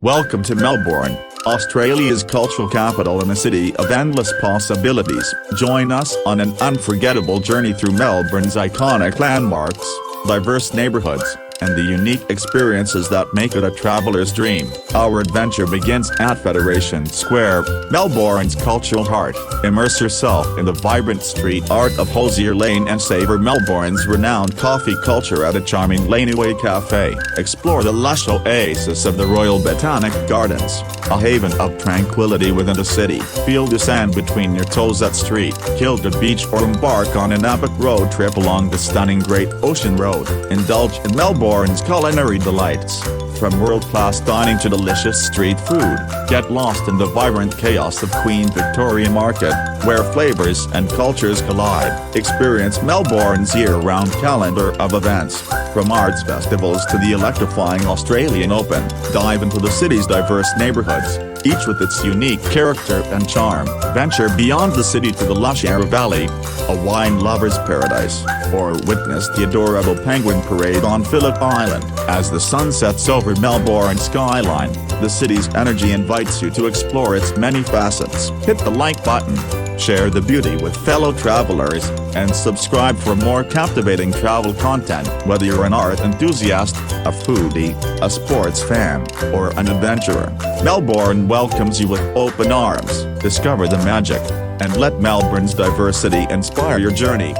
Welcome to Melbourne, Australia's cultural capital and a city of endless possibilities. Join us on an unforgettable journey through Melbourne's iconic landmarks, diverse neighbourhoods, and the unique experiences that make it a traveller's dream. Our adventure begins at Federation Square, Melbourne's cultural heart. Immerse yourself in the vibrant street art of Hosier Lane and savor Melbourne's renowned coffee culture at a charming laneway cafe. Explore the lush oasis of the Royal Botanic Gardens, a haven of tranquility within the city. Feel the sand between your toes at Street Kilda Beach or embark on an epic road trip along the stunning Great Ocean Road. Indulge in Melbourne's culinary delights. From world-class dining to delicious street food, get lost in the vibrant chaos of Queen Victoria Market, where flavors and cultures collide. Experience Melbourne's year-round calendar of events, from arts festivals to the electrifying Australian Open. Dive into the city's diverse neighbourhoods, each with its unique character and charm. Venture beyond the city to the lush Yarra Valley, a wine lover's paradise, or witness the adorable penguin parade on Phillip Island. As the sun sets over Melbourne's skyline, the city's energy invites you to explore its many facets. Hit the like button, share the beauty with fellow travelers, and subscribe for more captivating travel content. Whether you're an art enthusiast, a foodie, a sports fan, or an adventurer, Melbourne welcomes you with open arms. Discover the magic, and let Melbourne's diversity inspire your journey.